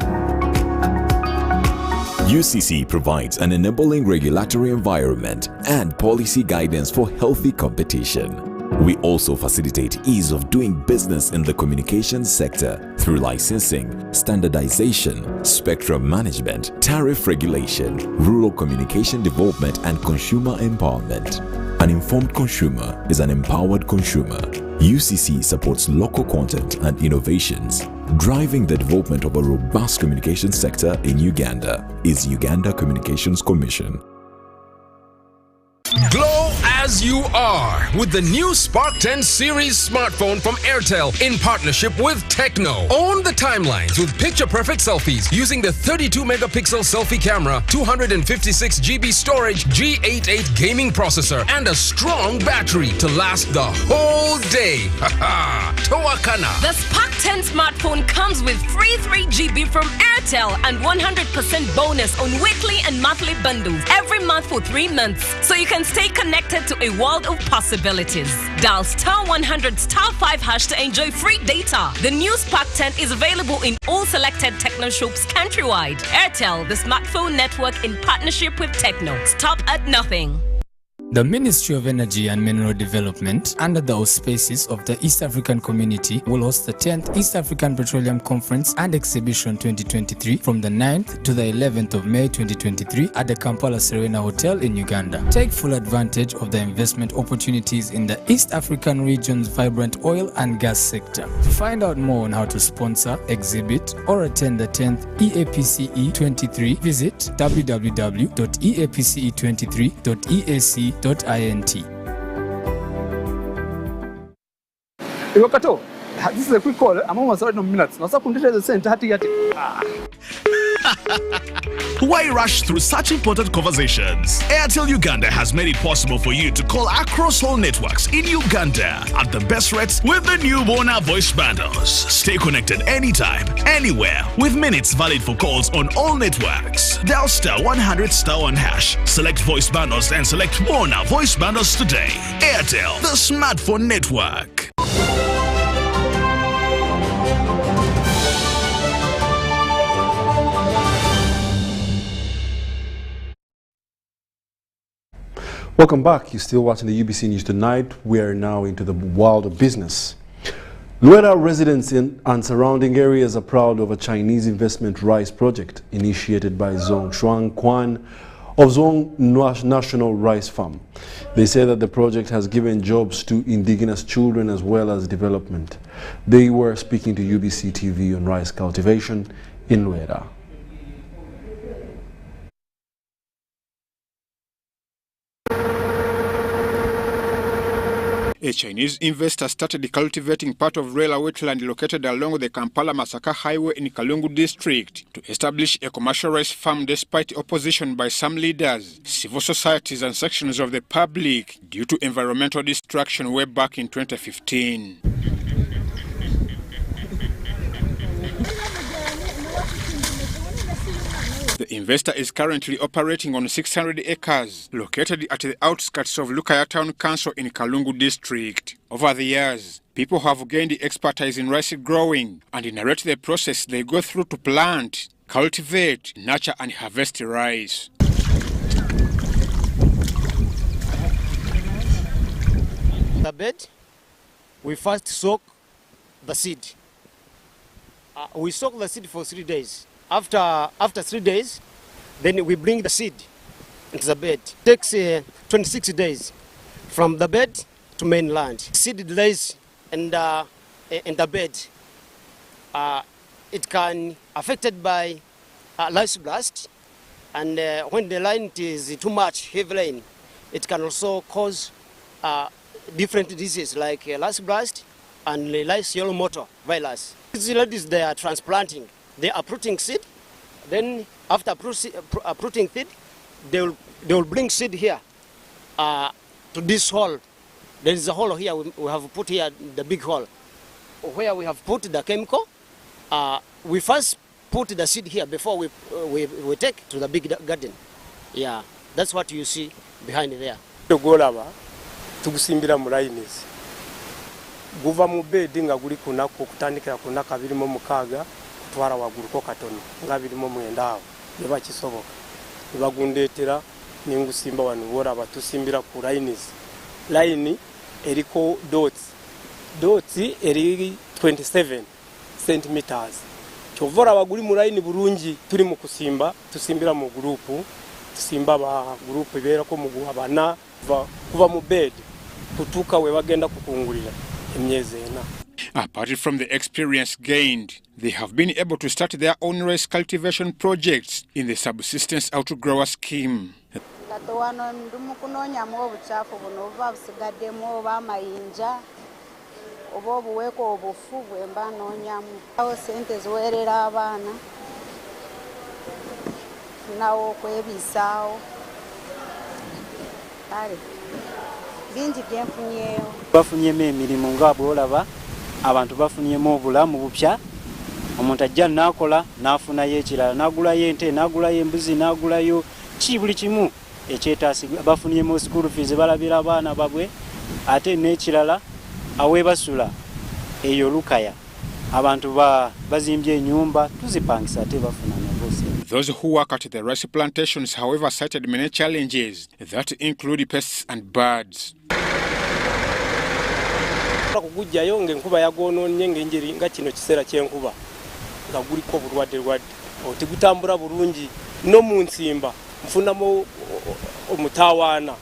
UCC provides an enabling regulatory environment and policy guidance for healthy competition. We also facilitate ease of doing business in the communications sector through licensing, standardization, spectrum management, tariff regulation, rural communication development, and consumer empowerment. An informed consumer is an empowered consumer. UCC supports local content and innovations. Driving the development of a robust communication sector in Uganda is Uganda Communications Commission. Glow as you are with the new Spark 10 series smartphone from Airtel in partnership with Tecno. Own the timelines with picture-perfect selfies using the 32-megapixel selfie camera, 256 GB storage, G88 gaming processor, and a strong battery to last the whole day. Haha! Toakana. The Spark 10 smartphone comes with free 3 GB from Airtel and 100% bonus on weekly and monthly bundles every month for 3 months, so you can stay connected to a world of possibilities. Dial *100*5# to enjoy free data. The new Spark 10 is available in all selected Tecno shops countrywide. Airtel, the smartphone network in partnership with Tecno. Stop at nothing. The Ministry of Energy and Mineral Development, under the auspices of the East African Community, will host the 10th East African Petroleum Conference and Exhibition 2023 from the 9th to the 11th of May 2023 at the Kampala Serena Hotel in Uganda. Take full advantage of the investment opportunities in the East African region's vibrant oil and gas sector. To find out more on how to sponsor, exhibit, or attend the 10th EAPCE 23, visit www.eapce23.eac.int. Iwakato, this is a quick call. I'm almost right in minutes. Now, the center. Why rush through such important conversations? Airtel Uganda has made it possible for you to call across all networks in Uganda at the best rates with the new Bona voice bundles. Stay connected anytime, anywhere, with minutes valid for calls on all networks. Dial *100*1#. Select voice bundles and select Bona voice bundles today. Airtel, the smartphone network. Welcome back. You're still watching the UBC News Tonight. We are now into the world of business. Lueda residents and surrounding areas are proud of a Chinese investment rice project initiated by Zhong Shuang Quan of Zhong National Rice Farm. They say that the project has given jobs to indigenous children as well as development. They were speaking to UBC TV on rice cultivation in Lueda. A Chinese investor started cultivating part of Rela wetland located along the Kampala-Masaka Highway in Kalungu district to establish a commercial rice farm despite opposition by some leaders, civil societies and sections of the public due to environmental destruction way back in 2015. The investor is currently operating on 600 acres, located at the outskirts of Lukaya Town Council in Kalungu district. Over the years, people have gained expertise in rice growing and narrate the process they go through to plant, cultivate, nurture and harvest rice. The bed, we first soak the seed. We soak the seed for 3 days. After 3 days, then we bring the seed into the bed. It takes 26 days from the bed to mainland. Seed lays in the bed. It can affected by lice blast, and when the line is too much, heavy rain, it can also cause different diseases like lice blast and lice yellow motor virus. These ladies, they are transplanting. They are uprooting seed, then after uprooting seed, they will bring seed here to this hole. There is a hole here, we have put here the big hole, where we have put the chemical. We first put the seed here before we take to the big garden. Yeah, that's what you see behind there. Tugusimbira mu lines. Guva mu bed nga guli kunako kutandikira kunaka birimo mukaga twara waguruko katono nga birimo mwenda awo yeba kisoboka bagundetera ningusimba wanu bora batusimbira ku lines line eriko dots eri 27 centimeters chovora baguli mu line burungi turi mu kusimba tusimbira mu group tusimba ba group ibera ko muguha bana kuva mu bed kutuka we bagenda kukungulira emyezi ena. Apart from the experience gained, they have been able to start their own rice cultivation projects in the subsistence outgrower scheme. Bafunyemu emirimu nga bwolaba abantu bafunyemu obulamu bupya omuntu ajja nakola nafunayo ekirala nagulayo ente nagulayo embuzi nagulayo buli kimu ekyetaasi bafunyemu school fees balabira abaana babwe ate n'ekirala awebasula eyo Lukaya abantu bazimbye ennyumba tuzipangisa ate bafuna nabose. Those who work at the rice plantations, however, cited many challenges that include pests and birds. Kugujjayo ng'enkuba yagonoonnye ng'enjiri nga kino kiseera ky'enkuba nga guliko bulwadde otigutambula bulungi no mu nsimba nfunamu omutaawaana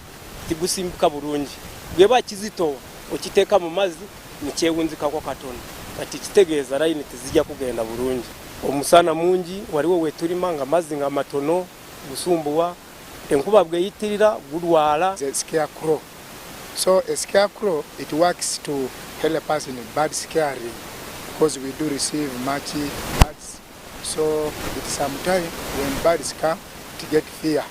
tigusimbuka bulungi bweba kizito okiteeka mu mazzi nikyewunzikako katono kati kitegeeza layini tizijja kugenda bulungi omusana mungi waliwo wetulima nga mazzi nga matono gusumbuwa enkuba bweyitirira gulwala. Scarecrow. So a scarecrow, it works to help us in bird scaring because we do receive much birds. So it's some time when birds come to get fear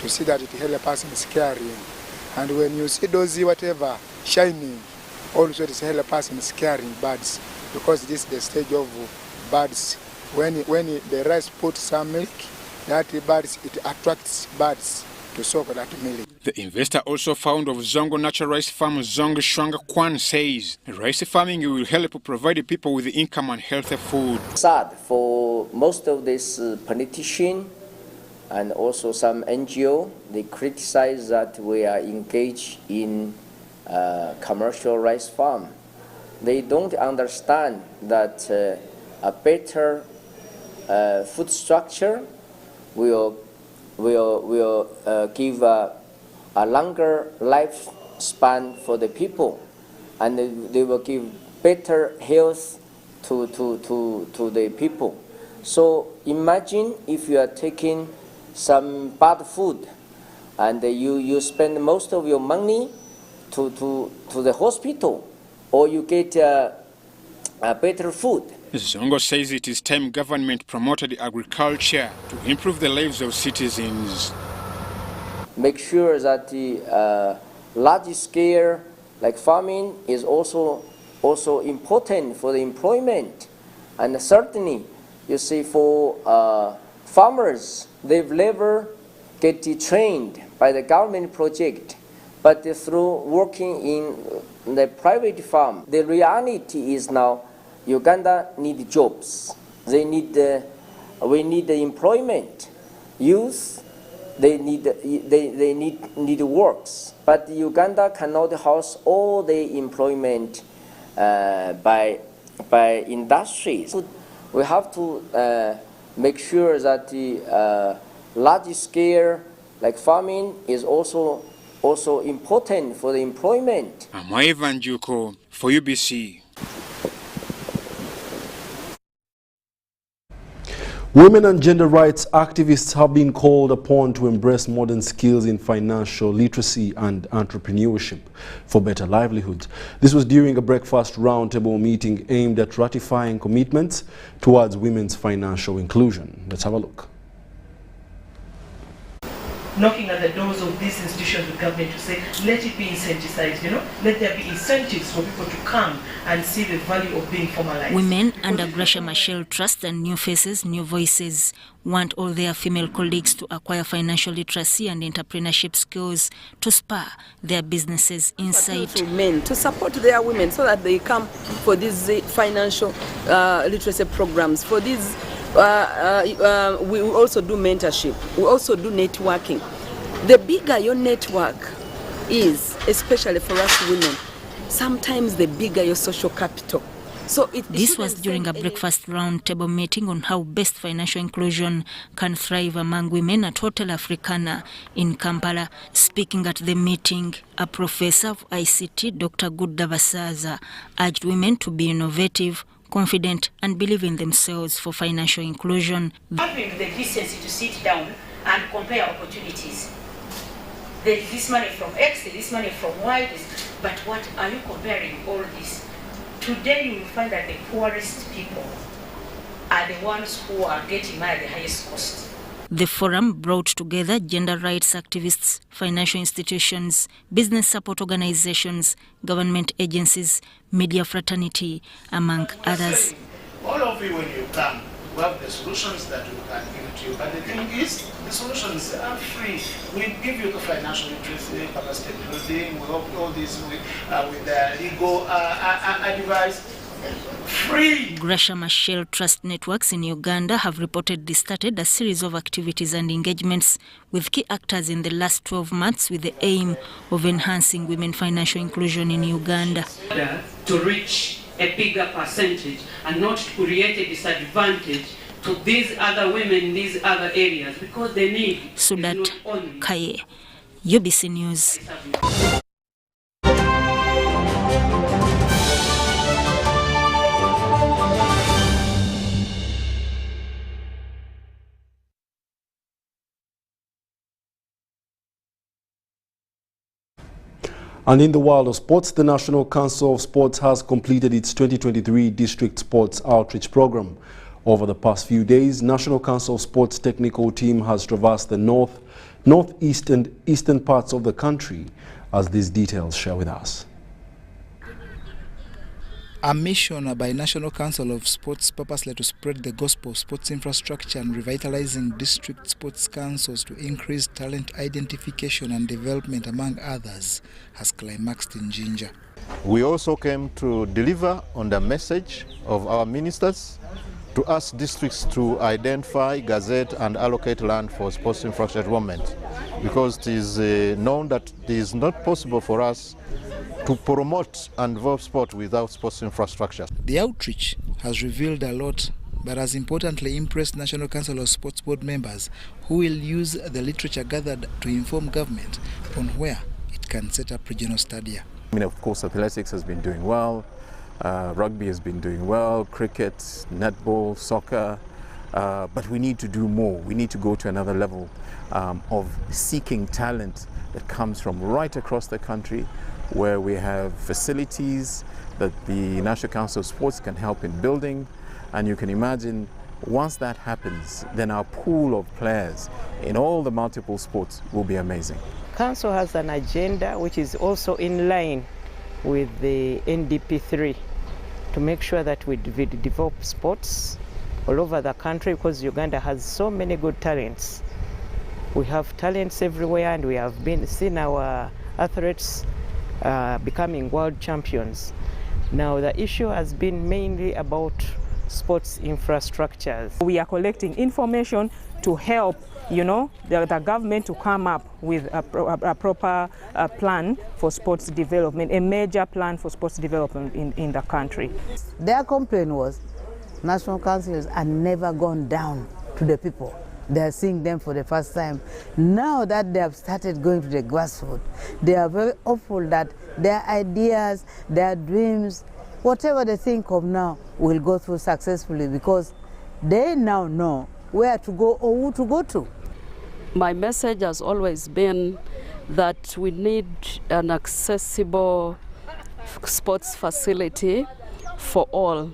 to see that it helps us in scaring. And when you see those whatever shining, also it helps us in scaring birds because this is the stage of birds. When the rice puts some milk, that birds, it attracts birds to soak that milk. The investor also founder of Zongo Natural Rice Farm, Zongo Shwanga Kwan, says rice farming will help provide people with income and healthy food. Sad for most of this politician and also some NGO, they criticize that we are engaged in commercial rice farm. They don't understand that a better food structure will give a longer lifespan for the people, and they will give better health to the people. So imagine if you are taking some bad food and you spend most of your money to the hospital, or you get a better food. Zongo says it is time government promoted agriculture to improve the lives of citizens. Make sure that the large scale like farming is also important for the employment, and certainly you see for farmers, they've never get trained by the government project, but through working in the private farm. The reality is now Uganda need jobs. We need the employment. Youth, they need works. But Uganda cannot house all the employment by industries. We have to make sure that the large scale like farming is also important for the employment. I'm Ivan Juko for UBC. Women and gender rights activists have been called upon to embrace modern skills in financial literacy and entrepreneurship for better livelihoods. This was during a breakfast roundtable meeting aimed at ratifying commitments towards women's financial inclusion. Let's have a look. Knocking at the doors of these institutions of government to say, let it be incentivized, let there be incentives for people to come and see the value of being formalized. Women under Gracia Machel Trust and New Faces, New Voices want all their female colleagues to acquire financial literacy and entrepreneurship skills to spur their businesses inside. To men to support their women so that they come for these financial literacy programs, for these we also do mentorship, we also do networking. The bigger your network is, especially for us women, sometimes the bigger your social capital. So this was during a breakfast roundtable meeting on how best financial inclusion can thrive among women at Hotel Africana in Kampala. Speaking at the meeting, a professor of ICT, Dr. Gudda Basaza, urged women to be innovative, confident and believe in themselves for financial inclusion. Having the decency to sit down and compare opportunities. There is this money from X, this money from Y, but what are you comparing all this? Today you will find that the poorest people are the ones who are getting money at the highest cost. The forum brought together gender rights activists, financial institutions, business support organizations, government agencies, media fraternity, among others. All of you, when you come, we have the solutions that we can give to you. But the thing is, the solutions are free. We give you the financial literacy, capacity building, we help all this with the legal advice. free. Gresham Shell Trust Networks in Uganda have reportedly started a series of activities and engagements with key actors in the last 12 months with the aim of enhancing women financial inclusion in Uganda. To reach a bigger percentage and not to create a disadvantage to these other women in these other areas, because they need Sudat Kaye, UBC News. And in the world of sports, the National Council of Sports has completed its 2023 District Sports Outreach Program. Over the past few days, National Council of Sports technical team has traversed the northeast and eastern parts of the country, as these details share with us. A mission by National Council of Sports purposely to spread the gospel of sports infrastructure and revitalizing district sports councils to increase talent identification and development, among others, has climaxed in Jinja. We also came to deliver on the message of our ministers to ask districts to identify, gazette and allocate land for sports infrastructure development, because it is known that it is not possible for us to promote and develop sport without sports infrastructure. The outreach has revealed a lot, but has importantly impressed National Council of Sports Board members who will use the literature gathered to inform government on where it can set up regional stadia. I mean, of course, athletics has been doing well, rugby has been doing well, cricket, netball, soccer, but we need to do more. We need to go to another level of seeking talent that comes from right across the country, where we have facilities that the National Council of Sports can help in building. And you can imagine, once that happens, then our pool of players in all the multiple sports will be amazing. Council has an agenda which is also in line with the NDP3 to make sure that we develop sports all over the country, because Uganda has so many good talents. We have talents everywhere, and we have seen our athletes becoming world champions. Now the issue has been mainly about sports infrastructures. We are collecting information to help, the government to come up with a proper plan for sports development, a major plan for sports development in the country. Their complaint was National Councils are never gone down to the people. They are seeing them for the first time. Now that they have started going to the grassroots, they are very hopeful that their ideas, their dreams, whatever they think of now, will go through successfully, because they now know where to go or who to go to. My message has always been that we need an accessible sports facility for all,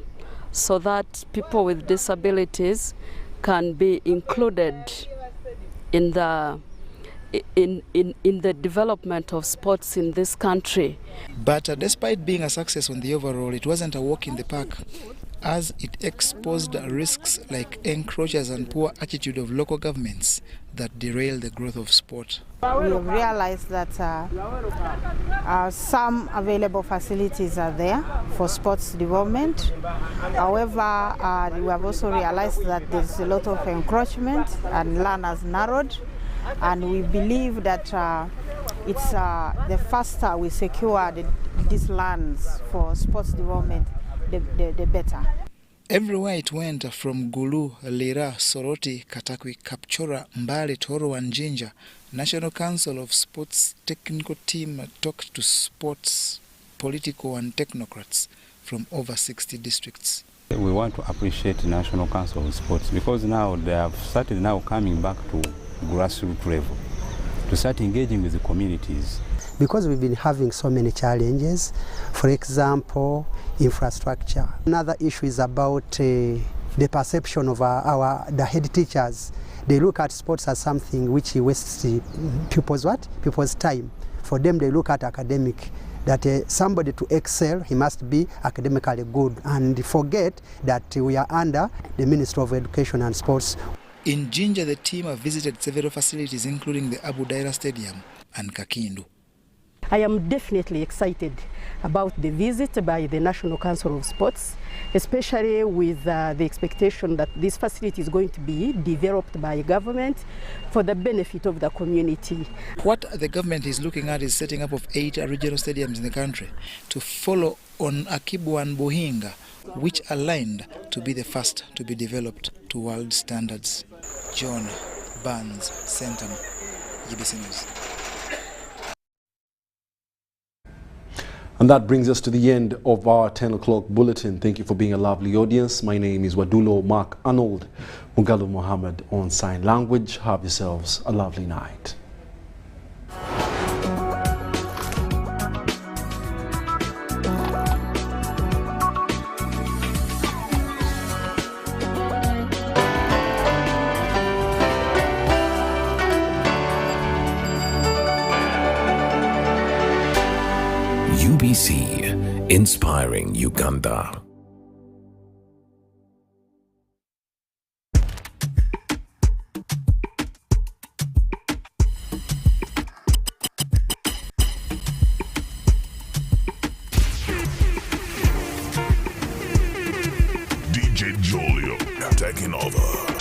so that people with disabilities can be included in the development of sports in this country. But despite being a success on the overall, it wasn't a walk in the park, as it exposed risks like encroachers and poor attitude of local governments that derail the growth of sport. We have realized that some available facilities are there for sports development. However, we have also realized that there's a lot of encroachment and land has narrowed. And we believe that it's the faster we secure these lands for sports development, the better. Everywhere it went, from Gulu, Lira, Soroti, Katakwi, Kapchora, Mbale, Toro and Jinja, National Council of Sports technical team talked to sports, political and technocrats from over 60 districts. We want to appreciate the National Council of Sports, because now they have started now coming back to grassroots level to start engaging with the communities. Because we've been having so many challenges, for example, infrastructure. Another issue is about the perception of the head teachers. They look at sports as something which wastes people's time. For them, they look at academic, that somebody to excel, he must be academically good, and forget that we are under the Ministry of Education and Sports. In Jinja, the team have visited several facilities, including the Abu Daira Stadium and Kakindu. I am definitely excited about the visit by the National Council of Sports, especially with the expectation that this facility is going to be developed by government for the benefit of the community. What the government is looking at is setting up of 8 regional stadiums in the country to follow on Akibu and Buhinga, which are aligned to be the first to be developed to world standards. John Barnes, Centum, GBC News. And that brings us to the end of our 10 o'clock bulletin. Thank you for being a lovely audience. My name is Wadulo Mark Arnold, Mugalu Mohammed on sign language. Have yourselves a lovely night. UBC, inspiring Uganda. DJ Jolio taking over.